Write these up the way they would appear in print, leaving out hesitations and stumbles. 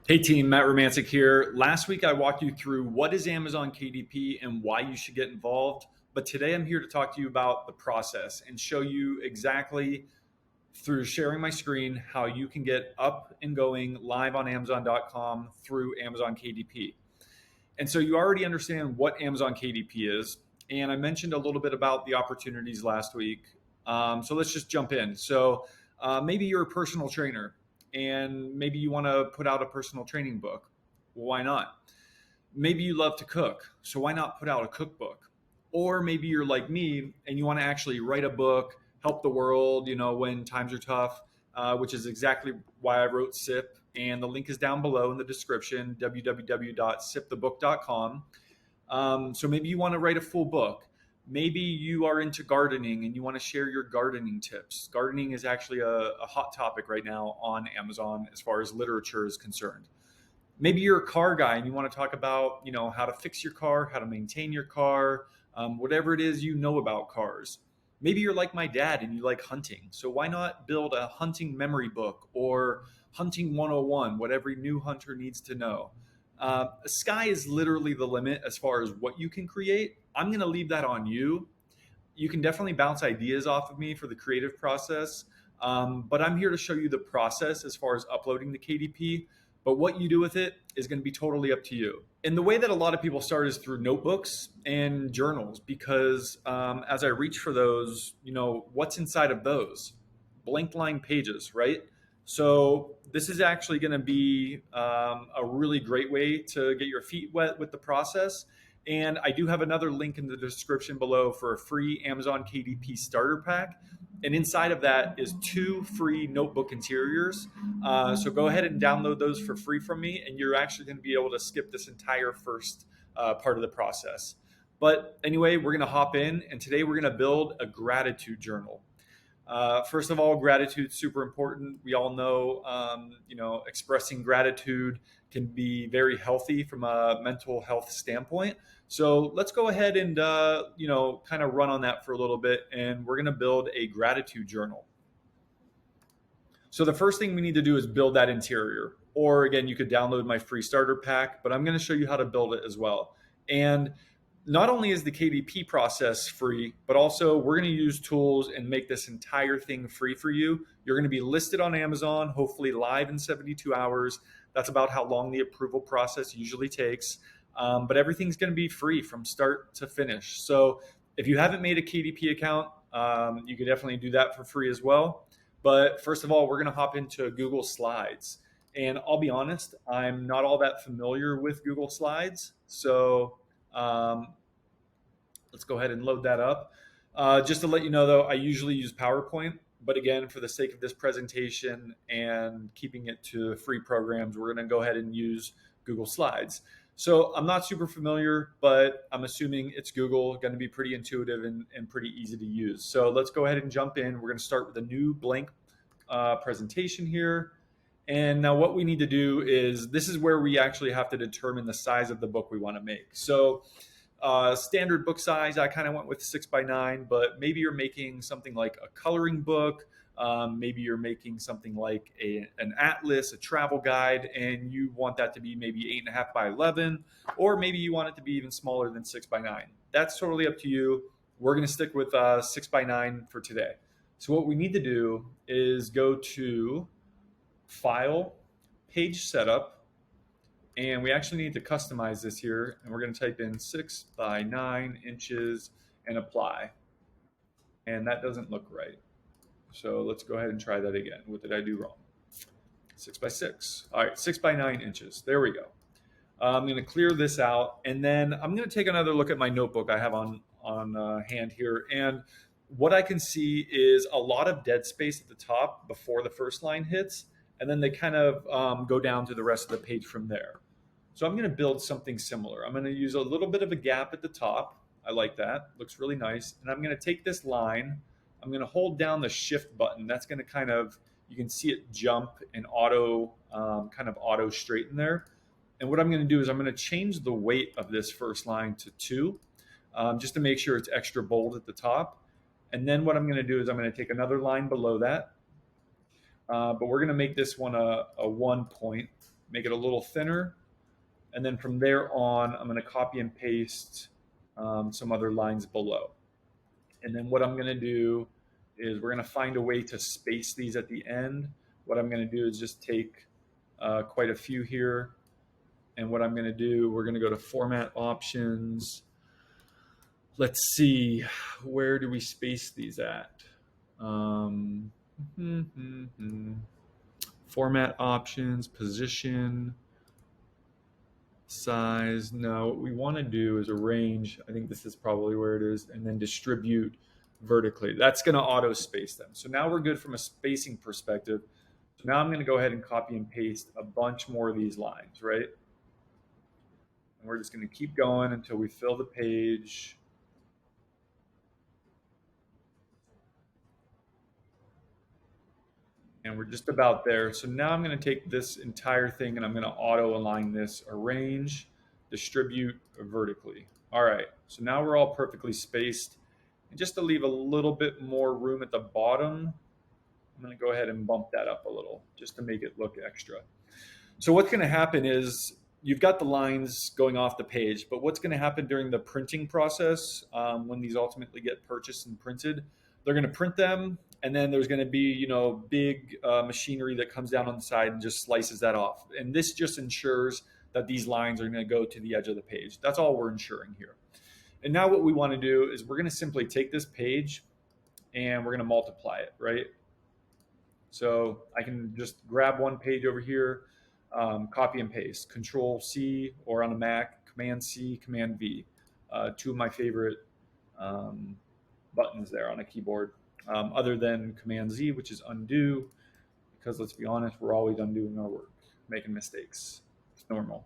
Hey team, Matt Romancic here. Last week I walked you through what is Amazon KDP and why you should get involved. But today I'm here to talk to you about the process and show you exactly through sharing my screen how you can get up and going live on Amazon.com through Amazon KDP. And so you already understand what Amazon KDP is. And I mentioned a little bit about the opportunities last week. So let's just jump in. Maybe you're a personal trainer and maybe you want to put out a personal training book. Well, why not? Maybe you love to cook. So why not put out a cookbook? Or maybe you're like me and you want to actually write a book, help the world, when times are tough, which is exactly why I wrote SIP. And the link is down below in the description, www.sipthebook.com. So maybe you want to write a full book. Maybe you are into gardening and you want to share your gardening tips. Gardening is actually a hot topic right now on Amazon as far as literature is concerned. Maybe you're a car guy and you want to talk about, how to fix your car, how to maintain your car, whatever it is you know about cars. Maybe you're like my dad and you like hunting. So why not build a hunting memory book or hunting 101, what every new hunter needs to know? The sky is literally the limit as far as what you can create. I'm going to leave that on you. You can definitely bounce ideas off of me for the creative process. But I'm here to show you the process as far as uploading the KDP. But what you do with it is going to be totally up to you. And the way that a lot of people start is through notebooks and journals, because as I reach for those, what's inside of those? Blank line pages, right? So this is actually going to be a really great way to get your feet wet with the process. And I do have another link in the description below for a free Amazon KDP starter pack. And inside of that is 2 free notebook interiors. So go ahead and download those for free from me, and you're actually going to be able to skip this entire first part of the process. But anyway, we're going to hop in, and today we're going to build a gratitude journal. First of all, gratitude is super important. We all know, expressing gratitude can be very healthy from a mental health standpoint. So let's go ahead and, kind of run on that for a little bit. And we're going to build a gratitude journal. So the first thing we need to do is build that interior. Or again, you could download my free starter pack, but I'm going to show you how to build it as well. And not only is the KDP process free, but also we're going to use tools and make this entire thing free for you. You're going to be listed on Amazon, hopefully live in 72 hours. That's about how long the approval process usually takes. But everything's going to be free from start to finish. So if you haven't made a KDP account, you can definitely do that for free as well. But first of all, we're going to hop into Google Slides. And I'll be honest, I'm not all that familiar with Google Slides. So let's go ahead and load that up. Just to let you know, though, I usually use PowerPoint. But again, for the sake of this presentation and keeping it to free programs, we're going to go ahead and use Google Slides. So I'm not super familiar, but I'm assuming it's Google, going to be pretty intuitive and pretty easy to use. So let's go ahead and jump in. We're going to start with a new blank presentation here. And now what we need to do is, this is where we actually have to determine the size of the book we want to make. So standard book size, I kind of went with 6x9, but maybe you're making something like a coloring book. Maybe you're making something like an atlas, a travel guide, and you want that to be maybe 8.5x11, or maybe you want it to be even smaller than 6x9. That's totally up to you. We're going to stick with 6x9 for today. So what we need to do is go to File, Page Setup, and we actually need to customize this here. And we're going to type in 6x9 inches and apply. And that doesn't look right. So let's go ahead and try that again. What did I do wrong? 6x6. All right, 6x9 inches. There we go. I'm going to clear this out, and then I'm going to take another look at my notebook I have on hand here. And what I can see is a lot of dead space at the top before the first line hits, and then they kind of go down to the rest of the page from there. So I'm going to build something similar. I'm going to use a little bit of a gap at the top. I like that. Looks really nice. And I'm going to take this line. I'm going to hold down the shift button. That's going to kind of, you can see it jump and kind of auto straighten there. And what I'm going to do is I'm going to change the weight of this first line to 2, just to make sure it's extra bold at the top. And then what I'm going to do is I'm going to take another line below that. But we're going to make this one a 1 point make it a little thinner. And then from there on, I'm going to copy and paste some other lines below. And then what I'm going to do is we're going to find a way to space these at the end. What I'm going to do is just take quite a few here. And what I'm going to do, we're going to go to Format Options. Let's see, where do we space these at? Format Options, Position, Size. No, what we want to do is arrange. I think this is probably where it is, and then distribute vertically. That's going to auto space them. So now we're good from a spacing perspective. So now I'm going to go ahead and copy and paste a bunch more of these lines, right? And we're just going to keep going until we fill the page. And we're just about there. So now I'm going to take this entire thing and I'm going to auto align this, arrange, distribute vertically. All right, so now we're all perfectly spaced. And just to leave a little bit more room at the bottom, I'm going to go ahead and bump that up a little just to make it look extra. So what's going to happen is you've got the lines going off the page, but what's going to happen during the printing process when these ultimately get purchased and printed, they're going to print them, and then there's going to be, big machinery that comes down on the side and just slices that off. And this just ensures that these lines are going to go to the edge of the page. That's all we're ensuring here. And now what we want to do is we're going to simply take this page and we're going to multiply it, right? So I can just grab one page over here, copy and paste, Control C, or on a Mac, Command C, Command V. Two of my favorite buttons there on a keyboard, other than Command Z, which is undo, because let's be honest, we're always undoing our work, making mistakes. It's normal.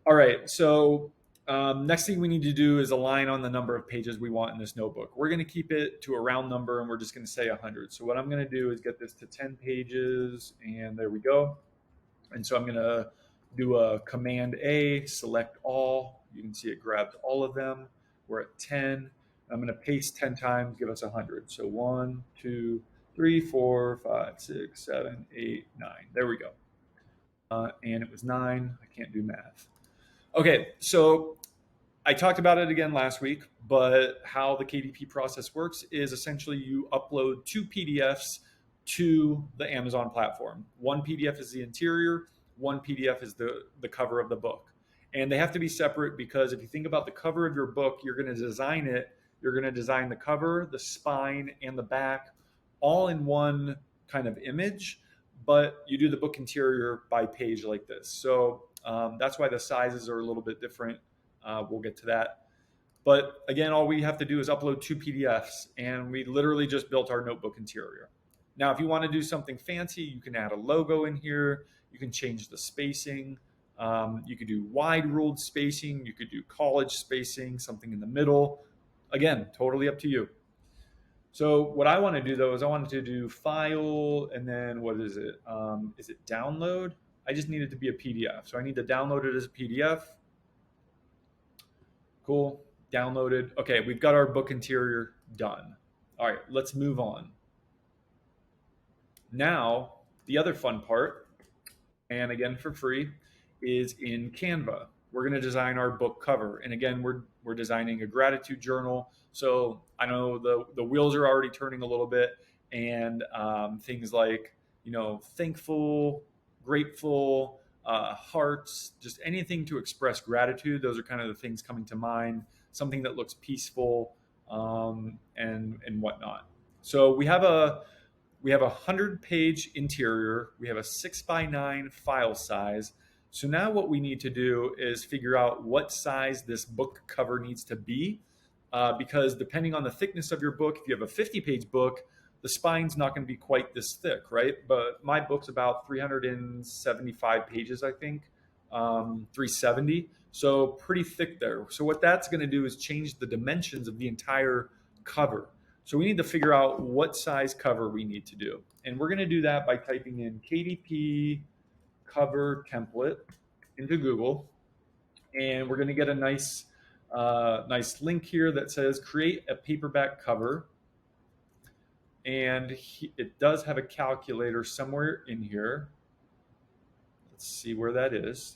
All right, so next thing we need to do is align on the number of pages we want in this notebook. We're going to keep it to a round number, and we're just going to say 100. So what I'm going to do is get this to 10 pages, and there we go. And so I'm going to do a Command A, select all. You can see it grabbed all of them. We're at 10. I'm going to paste 10 times, give us 100. So 1, 2, 3, 4, 5, 6, 7, 8, 9. There we go. And it was 9. I can't do math. Okay, so I talked about it again last week, but how the Kdp process works is essentially you upload 2 PDFs to the Amazon platform. One PDF is the interior, one PDF is the cover of the book. And they have to be separate because if you think about the cover of your book, you're going to design it. You're going to design the cover, the spine, and the back all in one kind of image, but you do the book interior by page like this. So that's why the sizes are a little bit different. We'll get to that. But again, all we have to do is upload 2 PDFs, and we literally just built our notebook interior. Now, if you want to do something fancy, you can add a logo in here. You can change the spacing. You could do wide ruled spacing. You could do college spacing, something in the middle. Again, totally up to you. So what I want to do, though, is I wanted to do file, and then what is it? Is it download? I just need it to be a PDF. So I need to download it as a PDF. Cool. Downloaded. Okay, we've got our book interior done. All right, let's move on. Now, the other fun part, and again for free, is in Canva. We're going to design our book cover. And again, we're designing a gratitude journal. So I know the wheels are already turning a little bit, and things like, thankful, grateful, hearts, just anything to express gratitude. Those are kind of the things coming to mind. Something that looks peaceful and whatnot. So we have a 100-page interior. We have a 6x9 file size. So now what we need to do is figure out what size this book cover needs to be, because depending on the thickness of your book, if you have a 50-page book, the spine's not going to be quite this thick, right? But my book's about 375 pages, I think, 370. So pretty thick there. So what that's going to do is change the dimensions of the entire cover. So we need to figure out what size cover we need to do. And we're going to do that by typing in Kdp cover template into Google. And we're going to get a nice link here that says create a paperback cover. And it does have a calculator somewhere in here. Let's see where that is.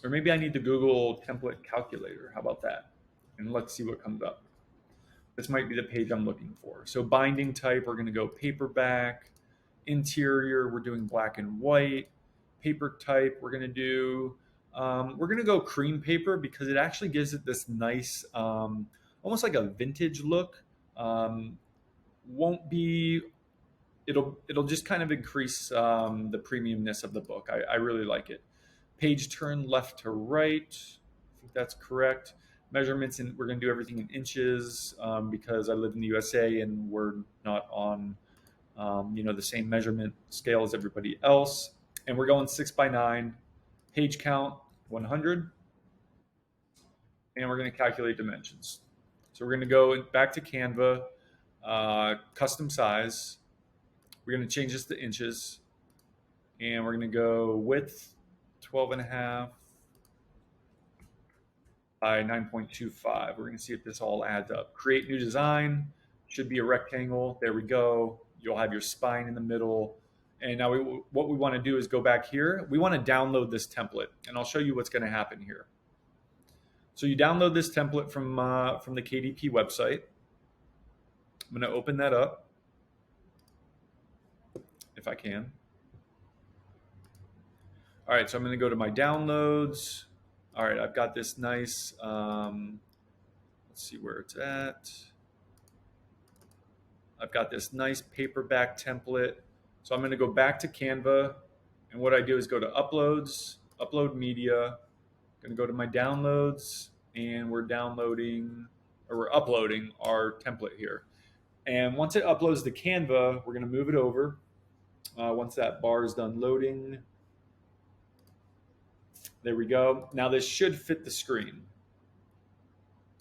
Or maybe I need the Google template calculator. How about that? And let's see what comes up. This might be the page I'm looking for. So binding type, we're going to go paperback. Interior, we're doing black and white. Paper type, we're going to go cream paper because it actually gives it this nice, almost like a vintage look. Won't be, it'll just kind of increase the premiumness of the book. I really like it. Page turn left to right. I think that's correct. Measurements, and we're going to do everything in inches because I live in the USA and we're not on the same measurement scale as everybody else. And we're going 6x9. Page count 100, and we're going to calculate dimensions. So we're going to go back to Canva, custom size. We're going to change this to inches, and we're going to go width 12.5 by 9.25. We're going to see if this all adds up. Create new design. Should be a rectangle. There we go. You'll have your spine in the middle. And now what we want to do is go back here. We want to download this template, and I'll show you what's going to happen here. So you download this template from the KDP website. I'm going to open that up if I can. All right, so I'm going to go to my downloads. All right, I've got this nice, let's see where it's at. I've got this nice paperback template. So I'm going to go back to Canva, and what I do is go to uploads, upload media. I'm going to go to my downloads, and we're uploading our template here. And once it uploads to Canva, we're going to move it over. Once that bar is done loading, there we go. Now this should fit the screen.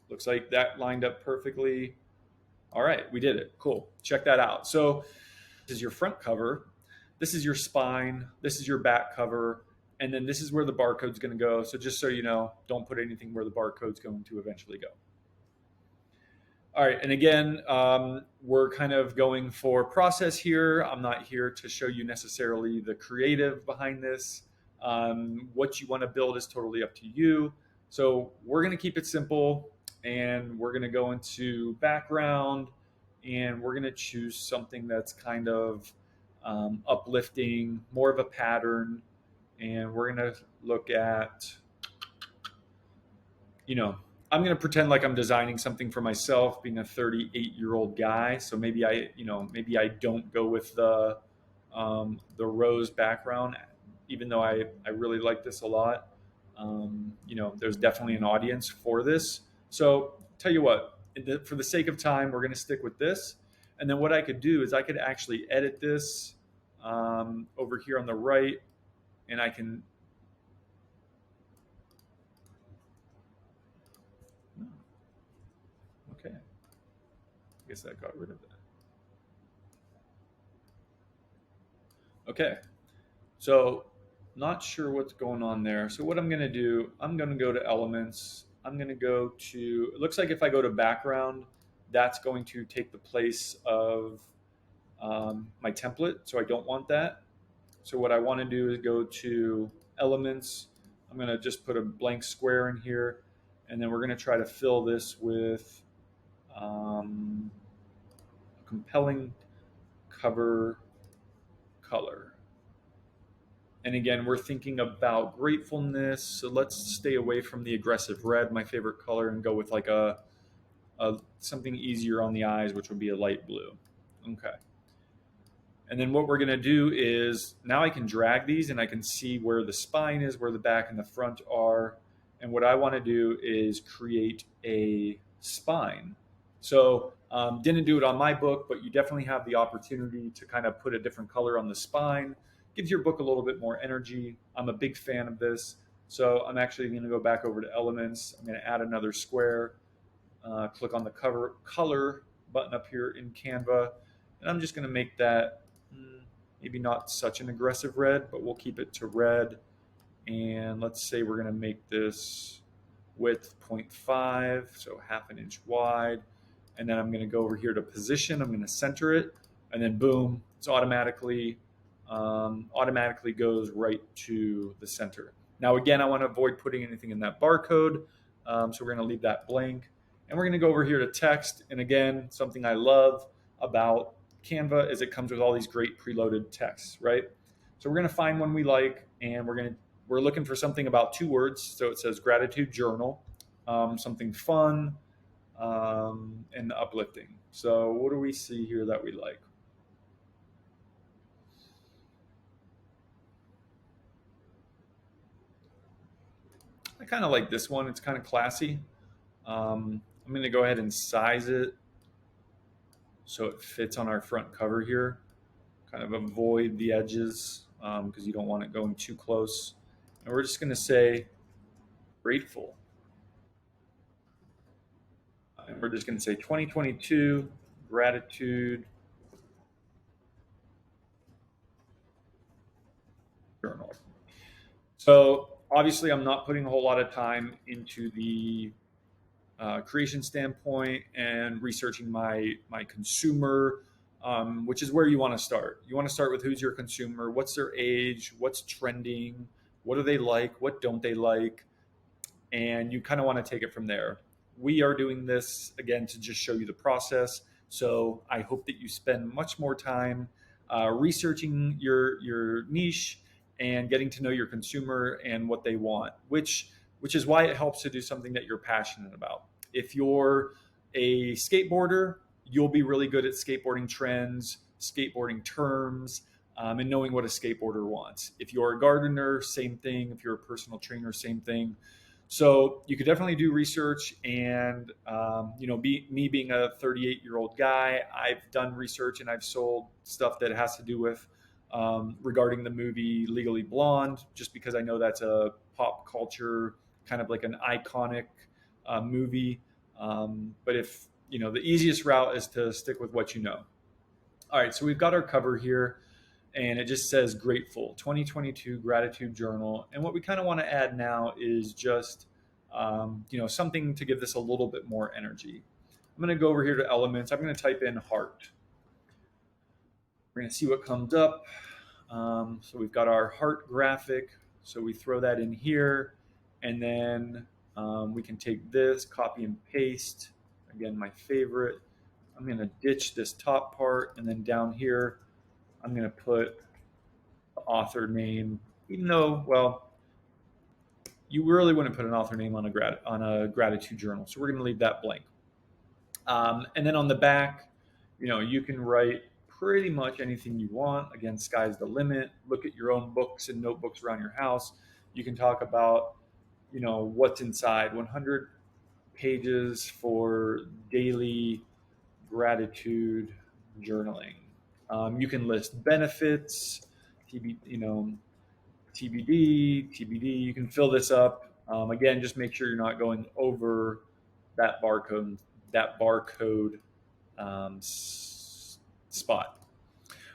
Looks like that lined up perfectly. All right, we did it. Cool. Check that out. So this is your front cover. This is your spine. This is your back cover. And then this is where the barcode's going to go. So just so you know, don't put anything where the barcode's going to eventually go. All right, and again, we're kind of going for process here. I'm not here to show you necessarily the creative behind this. What you want to build is totally up to you. So we're going to keep it simple, and we're going to go into background, and we're going to choose something that's kind of uplifting, more of a pattern, and we're going to look at, I'm going to pretend like I'm designing something for myself, being a 38-year-old guy. So maybe I don't go with the rose background, even though I really like this a lot. There's definitely an audience for this. So tell you what, for the sake of time, we're going to stick with this. And then what I could do is I could actually edit this over here on the right, and I can. Okay. I guess that got rid of that. Okay. So not sure what's going on there. So what I'm going to do, I'm going to go to elements. I'm going to go to, it looks like if I go to background, that's going to take the place of my template. So I don't want that. So what I want to do is go to elements. I'm going to just put a blank square in here, and then we're going to try to fill this with compelling cover color. And again, we're thinking about gratefulness. So let's stay away from the aggressive red, my favorite color, and go with like a something easier on the eyes, which would be a light blue. Okay. And then what we're going to do is now I can drag these and I can see where the spine is, where the back and the front are. And what I want to do is create a spine. So didn't do it on my book, but you definitely have the opportunity to kind of put a different color on the spine. Gives your book a little bit more energy. I'm a big fan of this. So I'm actually going to go back over to elements. I'm going to add another square. Click on the color button up here in Canva. And I'm just going to make that maybe not such an aggressive red, but we'll keep it to red. And let's say we're going to make this width 0.5, so half an inch wide. And then I'm going to go over here to position. I'm going to center it. And then boom, it's automatically automatically goes right to the center. Now, again, I want to avoid putting anything in that barcode, so we're going to leave that blank. And we're going to go over here to text. And again, something I love about Canva is it comes with all these great preloaded texts, right? So we're going to find one we like, and we're looking for something about 2 words. So it says gratitude journal, something fun, and uplifting. So what do we see here that we like? I kind of like this one. It's kind of classy. I'm going to go ahead and size it so it fits on our front cover here. Kind of avoid the edges because you don't want it going too close. And we're just going to say grateful. And we're just going to say 2022 gratitude journal. So obviously I'm not putting a whole lot of time into the creation standpoint and researching my consumer, which is where you want to start. You want to start with who's your consumer, what's their age, what's trending, what do they like, what don't they like, and you kind of want to take it from there. We are doing this again to just show you the process. So I hope that you spend much more time researching your niche and getting to know your consumer and what they want, which is why it helps to do something that you're passionate about. If you're a skateboarder, you'll be really good at skateboarding trends, skateboarding terms, and knowing what a skateboarder wants. If you're a gardener, same thing. If you're a personal trainer, same thing. So you could definitely do research, and me being a 38-year-old guy, I've done research and I've sold stuff that has to do with regarding the movie Legally Blonde, just because I know that's a pop culture kind of like an iconic movie. But if the easiest route is to stick with what you know. All right, so we've got our cover here, and it just says grateful 2022 gratitude journal. And what we kind of want to add now is just something to give this a little bit more energy. I'm going to go over here to elements. I'm going to type in heart. We're going to see what comes up. So we've got our heart graphic. So we throw that in here, and then we can take this, copy and paste. Again, my favorite. I'm going to ditch this top part, and then down here, I'm going to put the author name. Even though, well, you really wouldn't put an author name on a gratitude journal, so we're going to leave that blank. And then on the back, you can write pretty much anything you want. Again, sky's the limit. Look at your own books and notebooks around your house. You can talk about, what's inside. 100 pages for daily gratitude journaling. You can list benefits, TBD. You can fill this up. Again, just make sure you're not going over that barcode spot.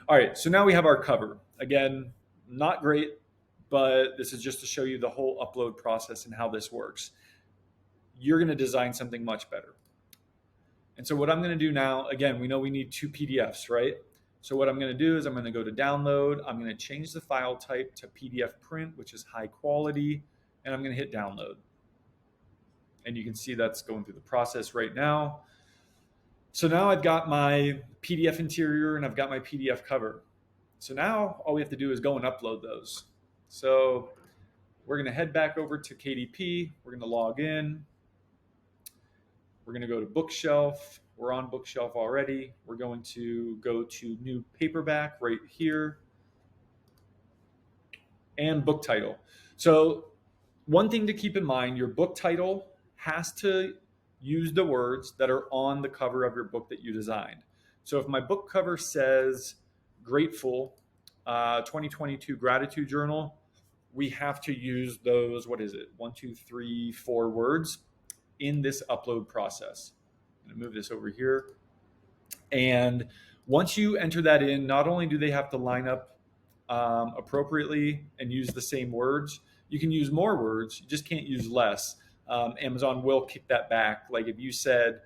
All right, so now we have our cover. Again, not great, but this is just to show you the whole upload process and how this works. You're going to design something much better. And so what I'm going to do now, again, we know we need 2 PDFs, right? So what I'm going to do is I'm going to go to download. I'm going to change the file type to PDF print, which is high quality, and I'm going to hit download. And you can see that's going through the process right now. So now I've got my PDF interior and I've got my PDF cover. So now all we have to do is go and upload those. So we're going to head back over to KDP. We're going to log in. We're going to go to bookshelf. We're on bookshelf already. We're going to go to new paperback right here and book title. So one thing to keep in mind, your book title has to use the words that are on the cover of your book that you designed. So if my book cover says grateful 2022 gratitude journal, we have to use those, 1, 2, 3, 4 words in this upload process. I'm going to move this over here. And once you enter that in, not only do they have to line up appropriately and use the same words, you can use more words, you just can't use less. Amazon will kick that back. Like if you said,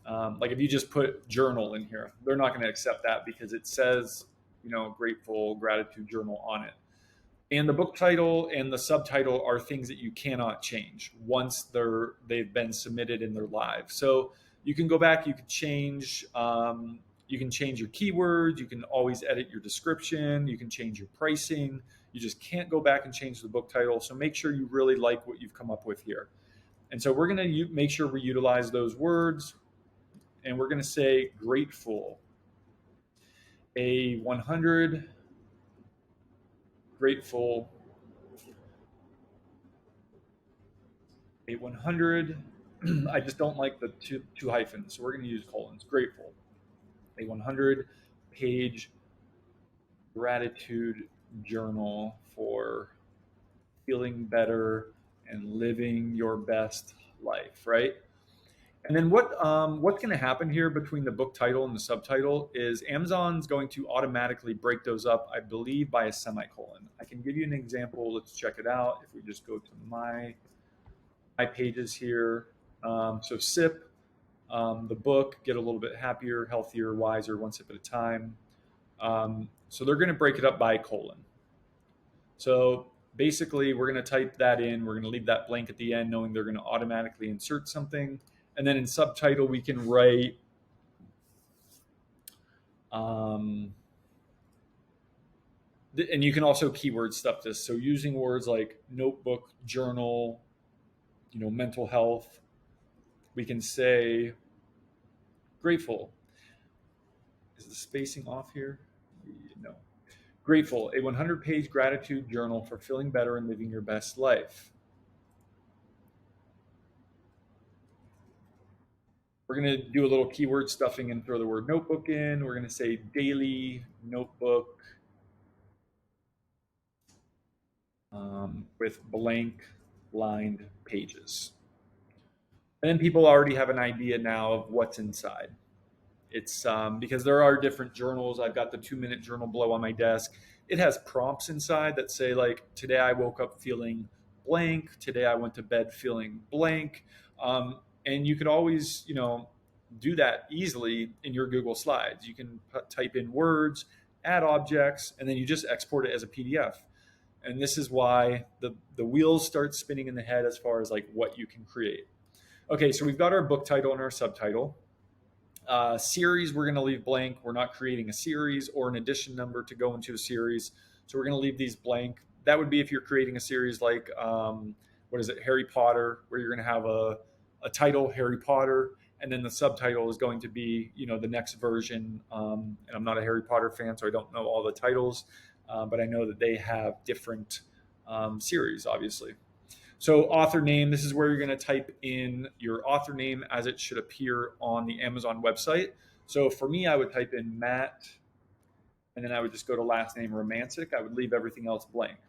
if you just put journal in here, they're not going to accept that because it says grateful gratitude journal on it. And the book title and the subtitle are things that you cannot change once they've been submitted and they're live. So you can go back, you can change your keywords, you can always edit your description, you can change your pricing. You just can't go back and change the book title. So make sure you really like what you've come up with here. And so we're going to make sure we utilize those words, and we're going to say grateful. A 100 grateful, a 100, I just don't like the two hyphens, so we're going to use colons. Grateful. A 100-page gratitude journal for feeling better and living your best life, right? And then what's going to happen here between the book title and the subtitle is Amazon's going to automatically break those up, I believe, by a semicolon. I can give you an example. Let's check it out. If we just go to my pages here. So SIP, the book, Get a Little Bit Happier, Healthier, Wiser, One Sip at a Time. So they're going to break it up by colon. So basically, we're going to type that in. We're going to leave that blank at the end, knowing they're going to automatically insert something. And then in subtitle, we can write and you can also keyword stuff this. So using words like notebook, journal, mental health, we can say grateful. Is the spacing off here? No. Grateful, a 100-page gratitude journal for feeling better and living your best life. We're going to do a little keyword stuffing and throw the word notebook in. We're going to say daily notebook with blank lined pages. And then people already have an idea now of what's inside. It's because there are different journals. I've got the 2-minute journal below on my desk. It has prompts inside that say, like, today I woke up feeling blank. Today I went to bed feeling blank. And you can always, do that easily in your Google Slides. You can type in words, add objects, and then you just export it as a PDF. And this is why the wheels start spinning in the head as far as like what you can create. Okay, so we've got our book title and our subtitle. Series, we're going to leave blank. We're not creating a series or an edition number to go into a series. So we're going to leave these blank. That would be if you're creating a series like, Harry Potter, where you're going to have a title, Harry Potter, and then the subtitle is going to be, the next version. And I'm not a Harry Potter fan, so I don't know all the titles, but I know that they have different series, obviously. So author name, this is where you're going to type in your author name as it should appear on the Amazon website. So for me, I would type in Matt, and then I would just go to last name Romancic. I would leave everything else blank.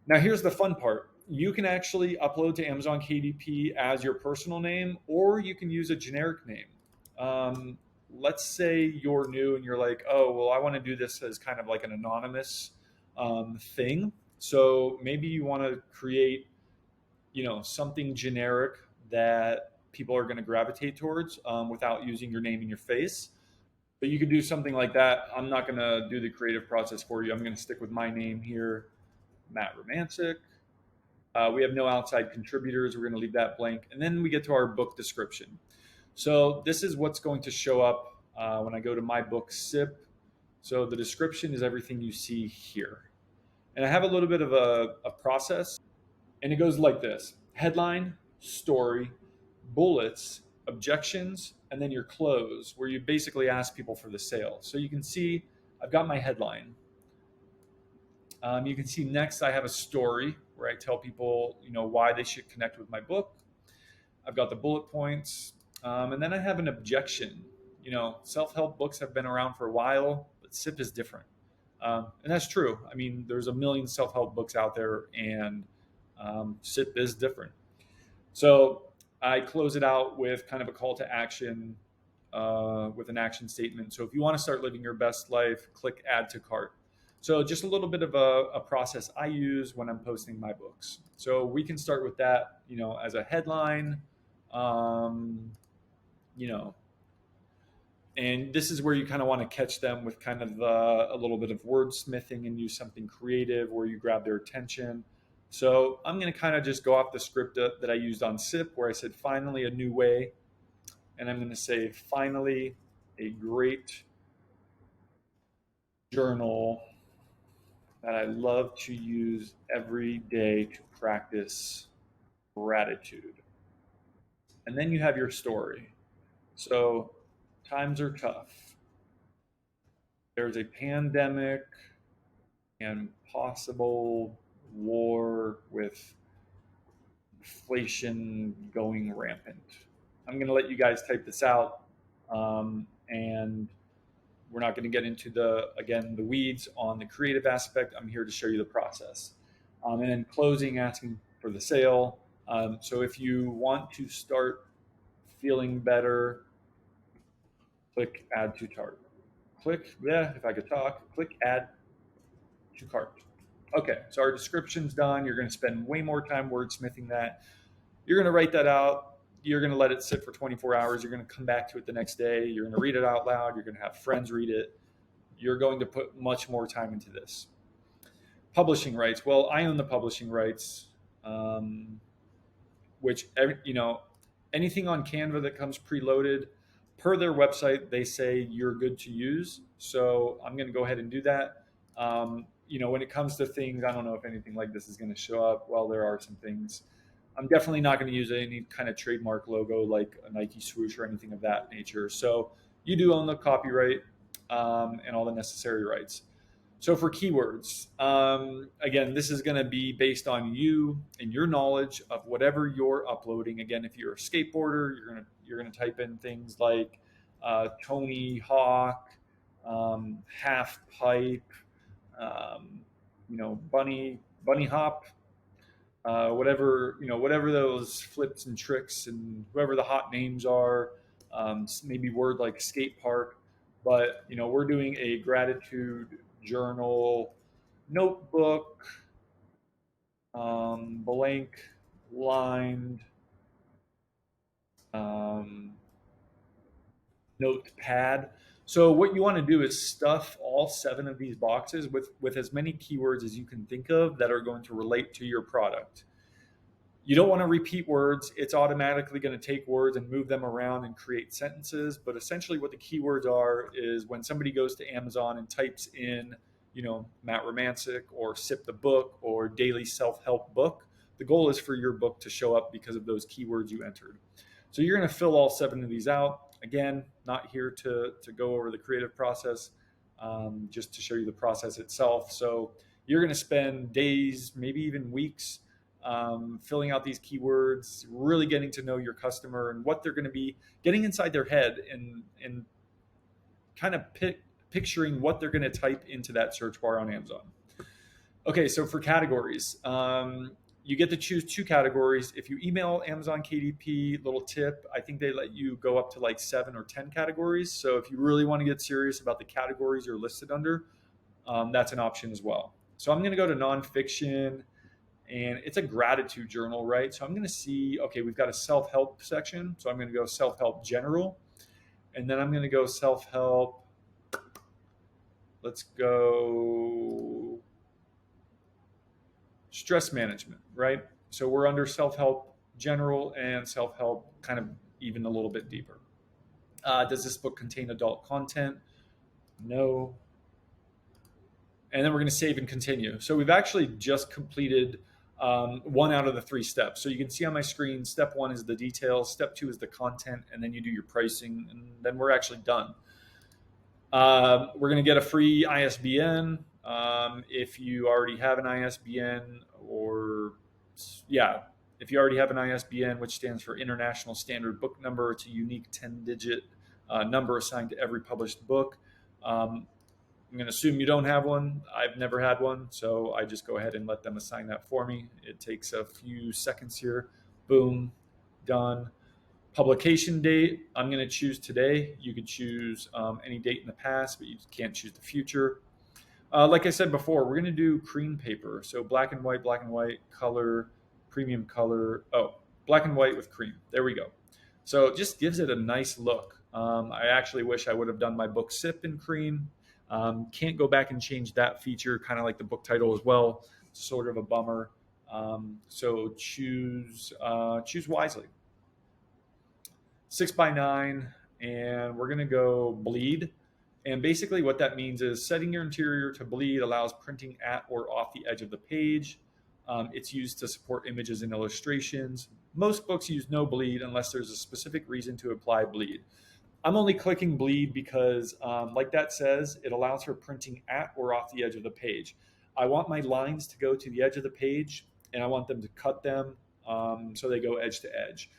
Now here's the fun part. You can actually upload to Amazon KDP as your personal name, or you can use a generic name. Let's say you're new and you're like, oh, well, I want to do this as kind of like an anonymous thing. So maybe you want to create something generic that people are going to gravitate towards without using your name and your face. But you could do something like that. I'm not going to do the creative process for you. I'm going to stick with my name here, Matt Romancic. We have no outside contributors. We're going to leave that blank. And then we get to our book description. So this is what's going to show up when I go to my book SIP. So the description is everything you see here. And I have a little bit of a process. And it goes like this: headline, story, bullets, objections, and then your close, where you basically ask people for the sale. So you can see I've got my headline. You can see next I have a story where I tell people, why they should connect with my book. I've got the bullet points. And then I have an objection. Self-help books have been around for a while, but SIP is different. And that's true. I mean, there's a million self-help books out there, and SIP is different. So I close it out with kind of a call to action with an action statement. So if you want to start living your best life, click add to cart. So just a little bit of a process I use when I'm posting my books. So we can start with that, as a headline, And this is where you kind of want to catch them with kind of a little bit of wordsmithing and use something creative where you grab their attention. So I'm going to kind of just go off the script that I used on SIP, where I said, finally, a new way. And I'm going to say, finally, a great journal that I love to use every day to practice gratitude. And then you have your story. So times are tough. There's a pandemic and possible war with inflation going rampant. I'm going to let you guys type this out, and we're not going to get into the weeds on the creative aspect. I'm here to show you the process. And then closing, asking for the sale. So if you want to start feeling better, click add to cart. If I could talk, click add to cart. Okay, so our description's done. You're going to spend way more time wordsmithing that. You're going to write that out. You're going to let it sit for 24 hours. You're going to come back to it the next day. You're going to read it out loud. You're going to have friends read it. You're going to put much more time into this. Publishing rights. Well, I own the publishing rights, which, anything on Canva that comes preloaded, per their website, they say you're good to use. So I'm going to go ahead and do that. When it comes to things, I don't know if anything like this is going to show up. Well, there are some things. I'm definitely not going to use any kind of trademark logo like a Nike swoosh or anything of that nature. So you do own the copyright and all the necessary rights. So for keywords, again, this is going to be based on you and your knowledge of whatever you're uploading. Again, if you're a skateboarder, you're gonna type in things like Tony Hawk, half pipe, bunny hop. Whatever those flips and tricks and whoever the hot names are, maybe word like skate park, but we're doing a gratitude journal, notebook, blank lined, notepad. So what you want to do is stuff all 7 of these boxes with as many keywords as you can think of that are going to relate to your product. You don't want to repeat words. It's automatically going to take words and move them around and create sentences. But essentially what the keywords are is when somebody goes to Amazon and types in, Matt Romancic or Sip the Book or Daily Self-Help Book, the goal is for your book to show up because of those keywords you entered. So you're going to fill all 7 of these out. Again, not here to go over the creative process, just to show you the process itself. So you're going to spend days, maybe even weeks, filling out these keywords, really getting to know your customer and what they're going to be, getting inside their head and kind of picturing what they're going to type into that search bar on Amazon. Okay, so for categories, you get to choose 2 categories. If you email Amazon KDP, little tip, I think they let you go up to like 7 or 10 categories. So if you really want to get serious about the categories you're listed under, that's an option as well. So I'm going to go to nonfiction, and it's a gratitude journal, right? So I'm going to see, okay, we've got a self-help section. So I'm going to go self-help general, and then I'm going to go self-help. Let's go stress management, right? So we're under self-help general and self-help kind of even a little bit deeper. Does this book contain adult content? No. And then we're going to save and continue. So we've actually just completed 1 out of the 3 steps. So you can see on my screen, step 1 is the details, step 2 is the content, and then you do your pricing, and then we're actually done. We're going to get a free ISBN. If you already have an ISBN, if you already have an ISBN, which stands for International Standard Book Number, it's a unique 10-digit number assigned to every published book. I'm going to assume you don't have one. I've never had one, so I just go ahead and let them assign that for me. It takes a few seconds here. Boom, done. Publication date, I'm going to choose today. You could choose any date in the past, but you can't choose the future. Like I said before, we're going to do cream paper. So black and white, color, premium color. Oh, black and white with cream. There we go. So it just gives it a nice look. I actually wish I would have done my book SIP in cream. Can't go back and change that feature, kind of like the book title as well. Sort of a bummer. So choose wisely. 6x9, and we're going to go bleed. And basically what that means is setting your interior to bleed allows printing at or off the edge of the page. It's used to support images and illustrations. Most books use no bleed unless there's a specific reason to apply bleed. I'm only clicking bleed because, like that says, it allows for printing at or off the edge of the page. I want my lines to go to the edge of the page, and I want them to cut them so they go edge to edge.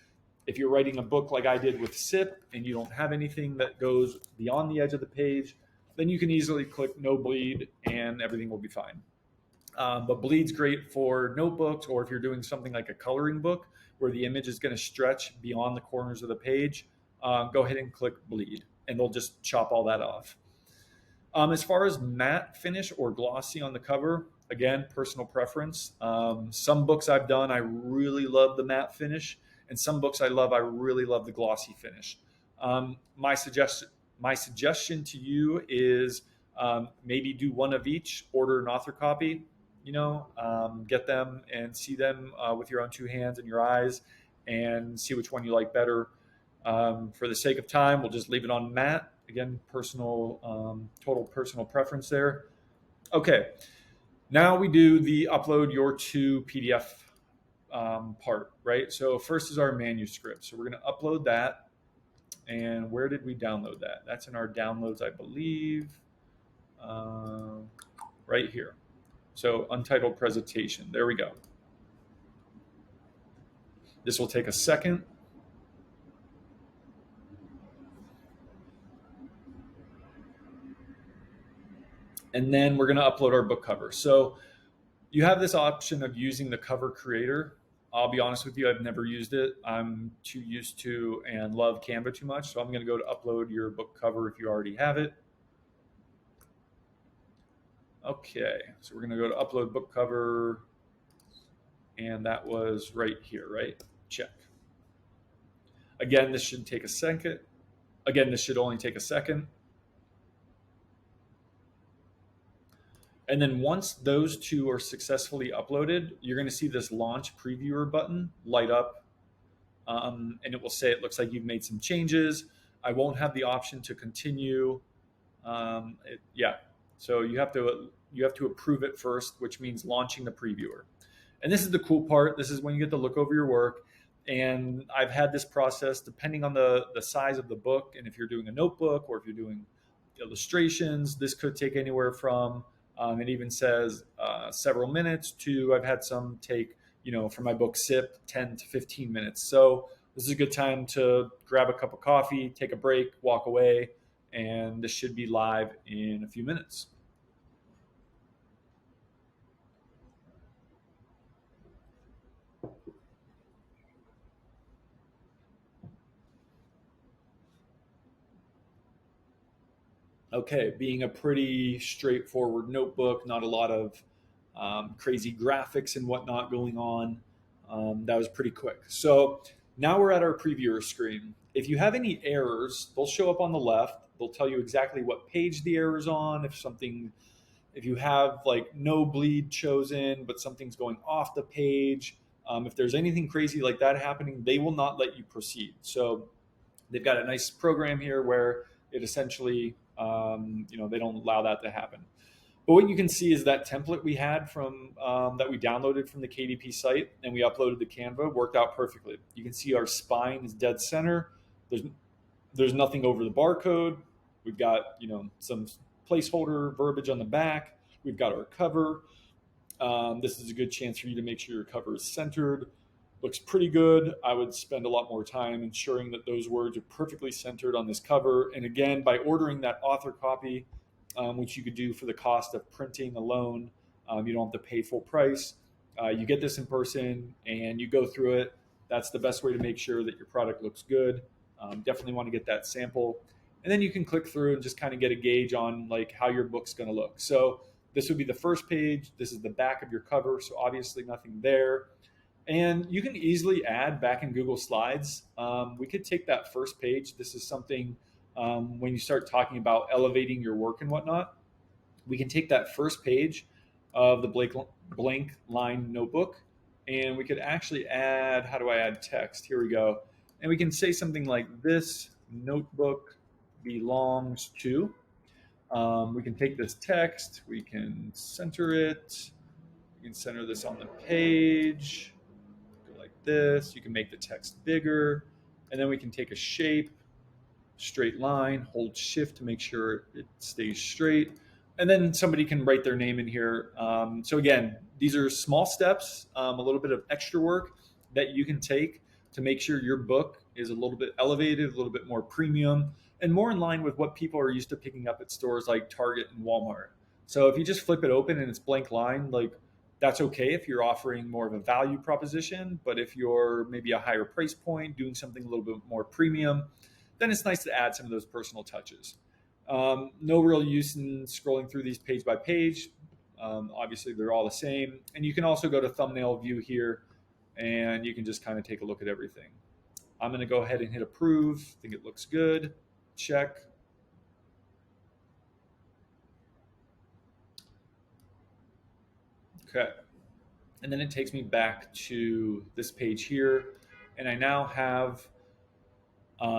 If you're writing a book like I did with SIP and you don't have anything that goes beyond the edge of the page, then you can easily click no bleed and everything will be fine. But bleed's great for notebooks, or if you're doing something like a coloring book where the image is going to stretch beyond the corners of the page, go ahead and click bleed and they'll just chop all that off. As far as matte finish or glossy on the cover, again, personal preference. Some books I've done, I really love the matte finish, and some books I really love the glossy finish. My suggestion to you is maybe do one of each, order an author copy, get them and see them with your own two hands and your eyes and see which one you like better. For the sake of time, we'll just leave it on matte. Again, total personal preference there. Okay, now we do the upload your to PDF part, right? So first is our manuscript. So we're going to upload that. And where did we download that? That's in our downloads, I believe, right here. So Untitled Presentation. There we go. This will take a second. And then we're going to upload our book cover. So you have this option of using the cover creator. I'll be honest with you, I've never used it. I'm too used to and love Canva too much. So I'm going to go to upload your book cover if you already have it. Okay, so we're going to go to upload book cover. And that was right here, right? Check. Again, this should take a second. Again, this should only take a second. And then once those two are successfully uploaded, you're going to see this launch previewer button light up. And it will say it looks like you've made some changes. I won't have the option to continue. So you have to approve it first, which means launching the previewer. And this is the cool part. This is when you get to look over your work. And I've had this process depending on the size of the book. And if you're doing a notebook or if you're doing illustrations, this could take anywhere from it even says several minutes to I've had some take, for my book SIP, 10 to 15 minutes. So this is a good time to grab a cup of coffee, take a break, walk away, and this should be live in a few minutes. Okay, being a pretty straightforward notebook, not a lot of crazy graphics and whatnot going on. That was pretty quick. So now we're at our previewer screen. If you have any errors, they'll show up on the left. They'll tell you exactly what page the error is on. If you have like no bleed chosen, but something's going off the page, if there's anything crazy like that happening, they will not let you proceed. So they've got a nice program here where it essentially, they don't allow that to happen. But what you can see is that template we had from that we downloaded from the KDP site and we uploaded to Canva worked out perfectly. You can see our spine is dead center. There's nothing over the barcode. We've got some placeholder verbiage on the back. We've got our cover. This is a good chance for you to make sure your cover is centered. Looks pretty good. I would spend a lot more time ensuring that those words are perfectly centered on this cover. And again, by ordering that author copy, which you could do for the cost of printing alone, you don't have to pay full price. You get this in person and you go through it. That's the best way to make sure that your product looks good. Definitely want to get that sample. And then you can click through and just kind of get a gauge on like how your book's going to look. So this would be the first page. This is the back of your cover. So obviously nothing there. And you can easily add back in Google Slides. We could take that first page. This is something when you start talking about elevating your work and whatnot, we can take that first page of the blank line notebook, and we could actually add, how do I add text? Here we go. And we can say something like, this notebook belongs to. We can take this text, we can center it, we can center this on the page, go like this. You can make the text bigger, and then we can take a shape, straight line, hold shift to make sure it stays straight. And then somebody can write their name in here. So again, these are small steps, a little bit of extra work that you can take to make sure your book is a little bit elevated, a little bit more premium, and more in line with what people are used to picking up at stores like Target and Walmart. So if you just flip it open and it's blank line, like that's okay if you're offering more of a value proposition. But if you're maybe a higher price point, doing something a little bit more premium, then it's nice to add some of those personal touches. No real use in scrolling through these page by page. Obviously, they're all the same. And you can also go to thumbnail view here, and you can just kind of take a look at everything. I'm going to go ahead and hit approve. I think it looks good. Check. Okay. And then it takes me back to this page here. And I now have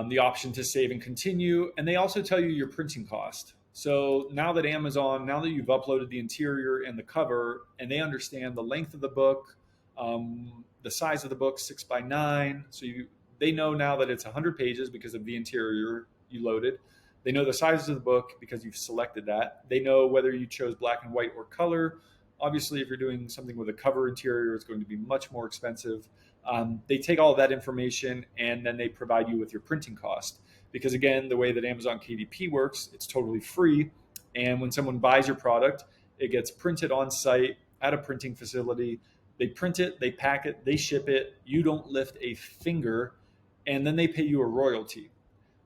the option to save and continue. And they also tell you your printing cost. So now that you've uploaded the interior and the cover, and they understand the length of the book, the size of the book, 6x9. So they know now that it's 100 pages because of the interior you loaded. They know the size of the book because you've selected that. They know whether you chose black and white or color. Obviously, if you're doing something with a cover interior, it's going to be much more expensive. They take all of that information and then they provide you with your printing cost. Because again, the way that Amazon KDP works, it's totally free. And when someone buys your product, it gets printed on site at a printing facility. They print it, they pack it, they ship it. You don't lift a finger, and then they pay you a royalty.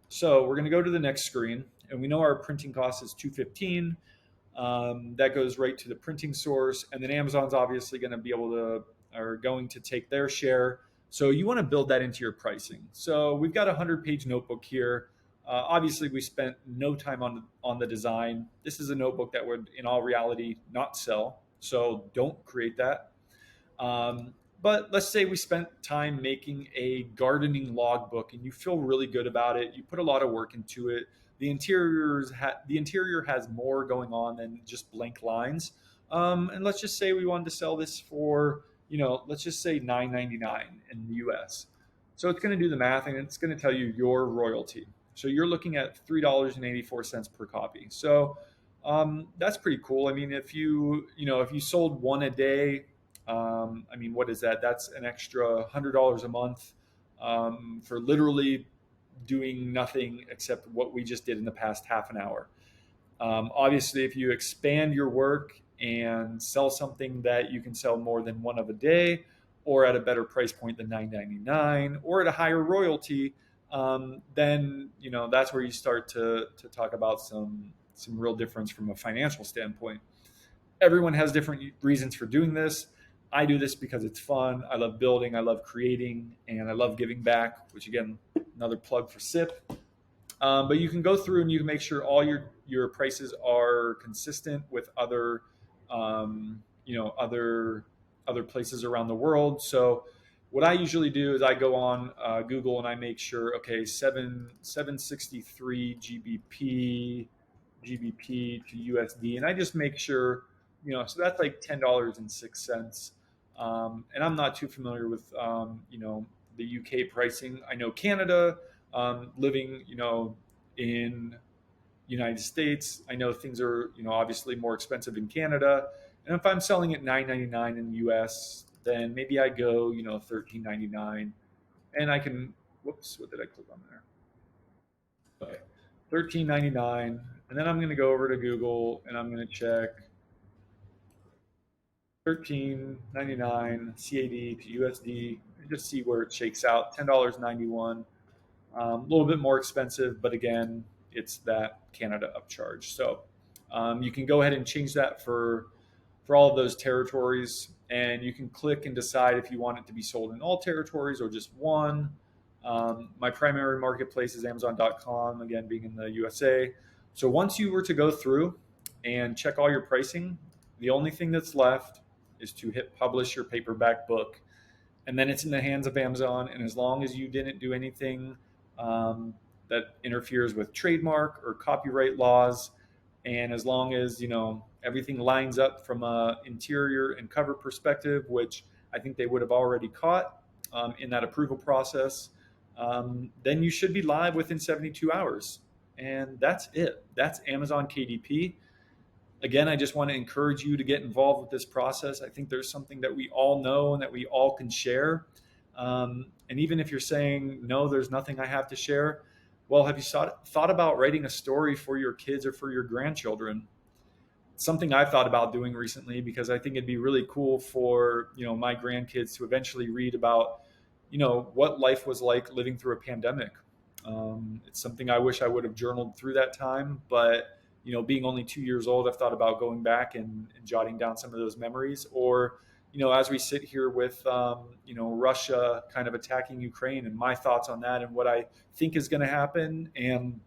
So we're going to go to the next screen, and we know our printing cost is $215. That goes right to the printing source, and then Amazon's obviously going to take their share. So you want to build that into your pricing. So we've got a 100-page notebook here. Obviously, we spent no time on the design. This is a notebook that would, in all reality, not sell. So don't create that. But let's say we spent time making a gardening logbook and you feel really good about it. You put a lot of work into it. The interior has more going on than just blank lines. And let's just say we wanted to sell this for, let's just say $9.99 in the US. So it's going to do the math and it's going to tell you your royalty. So you're looking at $3.84 per copy. So that's pretty cool. I mean, if you sold one a day, what is that? That's an extra $100 a month for literally doing nothing except what we just did in the past half an hour. Obviously, if you expand your work and sell something that you can sell more than one of a day, or at a better price point than $9.99, or at a higher royalty, then that's where you start to talk about some real difference from a financial standpoint. Everyone has different reasons for doing this. I do this because it's fun. I love building, I love creating, and I love giving back, which again, another plug for SIP. But you can go through and you can make sure all your prices are consistent with other places around the world. So what I usually do is I go on Google and I make sure, okay, 763 GBP to USD, and I just make sure, so that's like $10.06. And I'm not too familiar with, the UK pricing. I know Canada, living, in United States, I know things are, obviously more expensive in Canada. And if I'm selling at $9.99 in the US, then maybe I go, $13.99, and I can, whoops, what did I click on there? Okay, $13.99, and then I'm going to go over to Google and I'm going to check $13.99 CAD to USD and just see where it shakes out. $10.91, a little bit more expensive, but again, it's that Canada upcharge. So you can go ahead and change that for for all of those territories. And you can click and decide if you want it to be sold in all territories or just one. My primary marketplace is Amazon.com, again, being in the USA. So once you were to go through and check all your pricing, the only thing that's left is to hit publish your paperback book. And then it's in the hands of Amazon. And as long as you didn't do anything that interferes with trademark or copyright laws, and as long as everything lines up from a interior and cover perspective, which I think they would have already caught in that approval process, then you should be live within 72 hours. And that's it. That's Amazon KDP. Again, I just want to encourage you to get involved with this process. I think there's something that we all know and that we all can share. And even if you're saying, no, there's nothing I have to share, well, have you thought about writing a story for your kids or for your grandchildren? It's something I've thought about doing recently, because I think it'd be really cool for my grandkids to eventually read about what life was like living through a pandemic. It's something I wish I would have journaled through that time, but being only 2 years old, I've thought about going back and jotting down some of those memories. Or as we sit here with Russia kind of attacking Ukraine, and my thoughts on that and what I think is going to happen and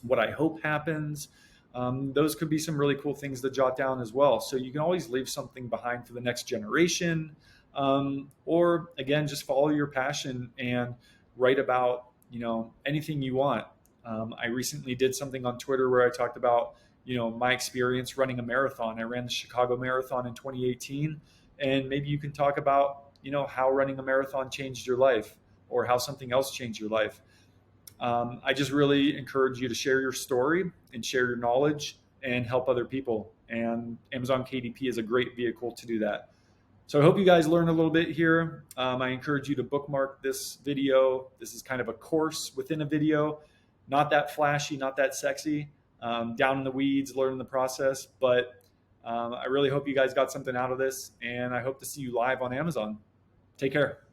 what I hope happens, those could be some really cool things to jot down as well. So you can always leave something behind for the next generation, or again, just follow your passion and write about anything you want. I recently did something on Twitter where I talked about my experience running a marathon. I ran the Chicago Marathon in 2018, and maybe you can talk about how running a marathon changed your life, or how something else changed your life. I just really encourage you to share your story and share your knowledge and help other people. And Amazon KDP is a great vehicle to do that. So I hope you guys learned a little bit here. I encourage you to bookmark this video. This is kind of a course within a video, not that flashy, not that sexy, down in the weeds, learning the process. But I really hope you guys got something out of this, and I hope to see you live on Amazon. Take care.